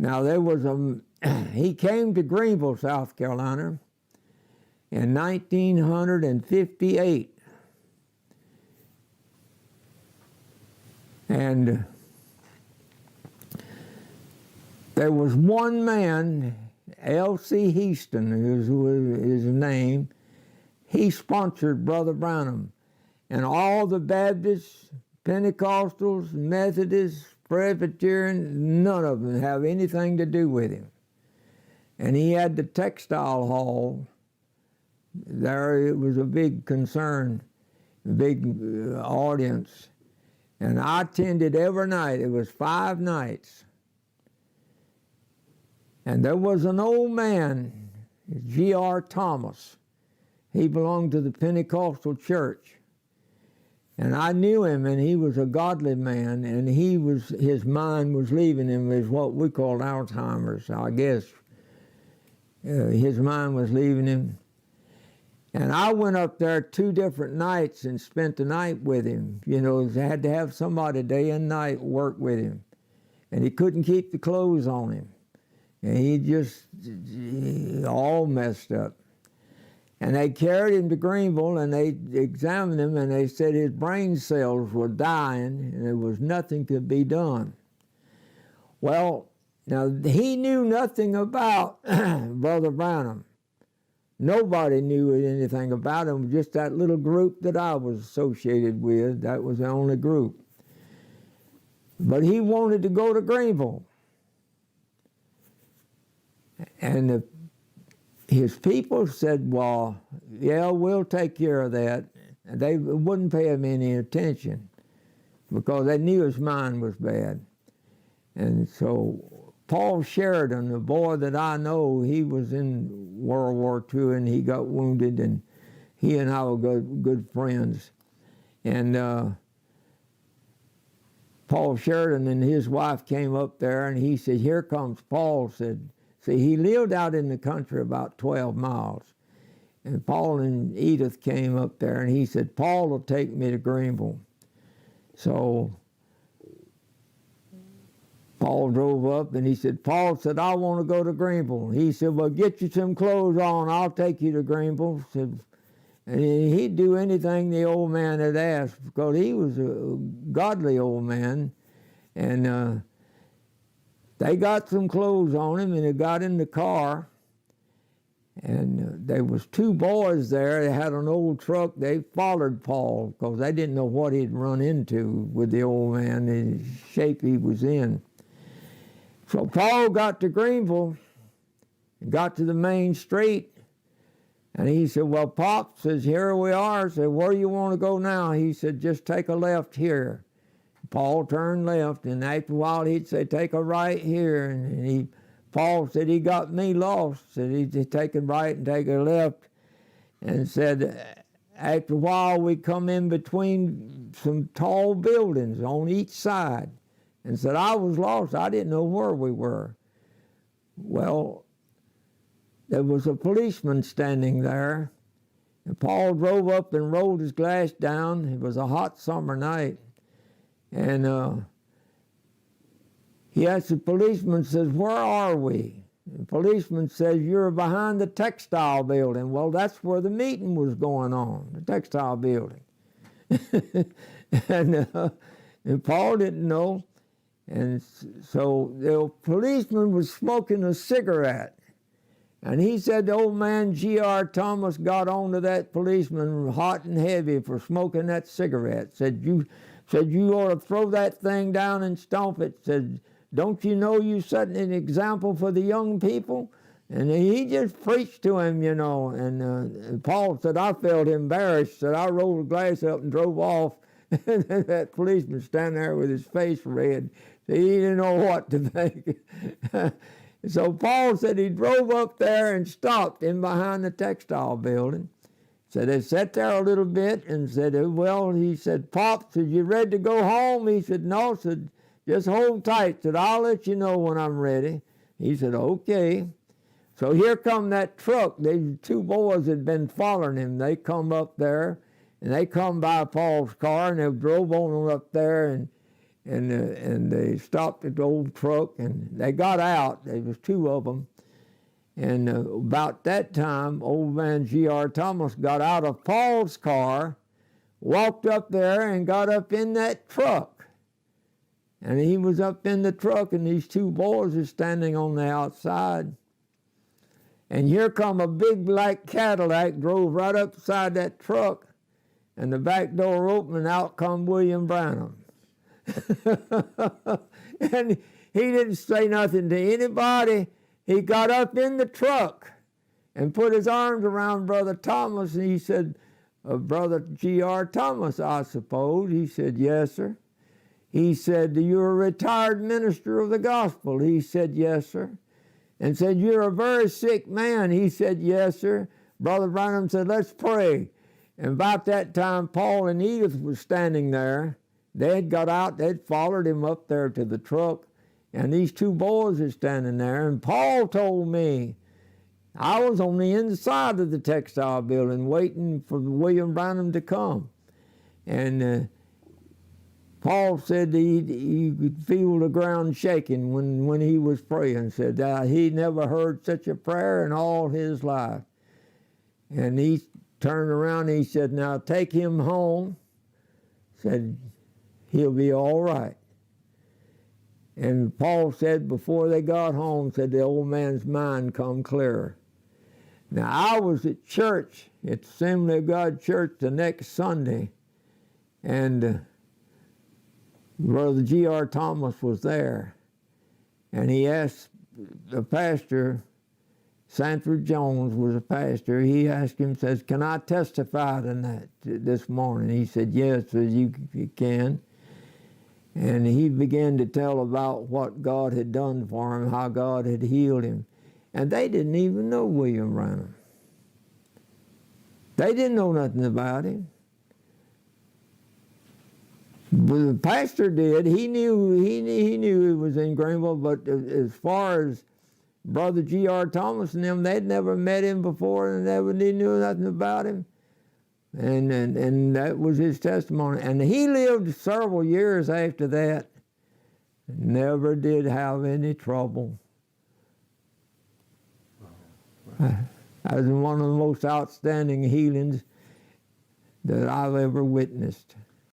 Now there was he came to Greenville, South Carolina in 1958. And there was one man, L.C. Heaston was his name. He sponsored Brother Branham. And all the Baptists, Pentecostals, Methodists, Presbyterian, none of them have anything to do with him. And he had the textile hall there. It was a big concern, big audience. And I attended every night. It was 5 nights. And there was an old man, G.R. Thomas. He belonged to the Pentecostal church. And I knew him, and he was a godly man, and his mind was leaving him as what we called Alzheimer's, I guess. His mind was leaving him. And I went up there 2 different nights and spent the night with him. You know, I had to have somebody day and night work with him. And he couldn't keep the clothes on him. And he all messed up. And they carried him to Greenville, and they examined him, and they said his brain cells were dying, and there was nothing could be done. Well, now he knew nothing about Brother Branham. Nobody knew anything about him, just that little group that I was associated with. That was the only group. But he wanted to go to Greenville. And his people said, well, yeah, we'll take care of that. And they wouldn't pay him any attention because they knew his mind was bad. And so Paul Sheridan, the boy that I know, he was in World War II and he got wounded, and he and I were good friends. And Paul Sheridan and his wife came up there, and he said, here comes Paul, said, see, he lived out in the country about 12 miles. And Paul and Edith came up there, and he said, Paul will take me to Greenville. So Paul drove up, and he said, Paul said, I want to go to Greenville. He said, well, get you some clothes on. I'll take you to Greenville. Said, and he'd do anything the old man had asked, because he was a godly old man. And they got some clothes on him, and they got in the car. And there was 2 boys there. They had an old truck. They followed Paul because they didn't know what he'd run into with the old man, the shape he was in. So Paul got to Greenville, got to the main street, and he said, well, Pop, says, here we are. I said, where do you want to go now? He said, just take a left here. Paul turned left, and after a while he'd say, take a right here. And Paul said he got me lost. Said he'd take a right and take a left. And said after a while we come in between some tall buildings on each side. And said I was lost. I didn't know where we were. Well, there was a policeman standing there. And Paul drove up and rolled his glass down. It was a hot summer night. And he asked the policeman, says, where are we? The policeman says, you're behind the textile building. Well, that's where the meeting was going on, the textile building. and Paul didn't know. And so the policeman was smoking a cigarette. And he said the old man, G.R. Thomas, got onto that policeman hot and heavy for smoking that cigarette. Said you ought to throw that thing down and stomp it. Said, don't you know you setting an example for the young people? And he just preached to him, you know. And Paul said, I felt embarrassed. Said, I rolled the glass up and drove off. And that policeman standing there with his face red. So he didn't know what to think. So Paul said he drove up there and stopped in behind the textile building. So they sat there a little bit and said, well, he said, Pop, said, you ready to go home? He said, no. Said, just hold tight. Said, I'll let you know when I'm ready. He said, okay. So here come that truck. These 2 boys had been following him. They come up there, and they come by Paul's car, and they drove on up there, and they stopped at the old truck, and they got out. There was two of them. And about that time, old man G.R. Thomas got out of Paul's car, walked up there and got up in that truck. And he was up in the truck, and these two boys were standing on the outside. And here come a big black Cadillac, drove right up beside that truck, and the back door opened, and out come William Branham. And he didn't say nothing to anybody. He got up in the truck and put his arms around Brother Thomas, and he said, Brother G.R. Thomas, I suppose. He said, yes, sir. He said, you're a retired minister of the gospel. He said, yes, sir. And said, you're a very sick man. He said, yes, sir. Brother Branham said, let's pray. And about that time, Paul and Edith were standing there. They had got out. They'd followed him up there to the truck. And these two boys were standing there. And Paul told me, I was on the inside of the textile building waiting for William Branham to come. And Paul said he could feel the ground shaking when he was praying. Said he never heard such a prayer in all his life. And he turned around and he said, now take him home. Said, he'll be all right. And Paul said before they got home, said the old man's mind come clearer. Now I was at church, at Assembly of God Church the next Sunday, and Brother G.R. Thomas was there. And he asked the pastor, Sanford Jones was a pastor, he asked him, says, can I testify tonight, this morning? He said, yes, says, you can. And he began to tell about what God had done for him, how God had healed him. And they didn't even know William Branham. They didn't know nothing about him. But the pastor did. He knew he was in Greenville, but as far as Brother G.R. Thomas and them, they'd never met him before, and they knew nothing about him. And that was his testimony. And he lived several years after that. Never did have any trouble. That was one of the most outstanding healings that I've ever witnessed.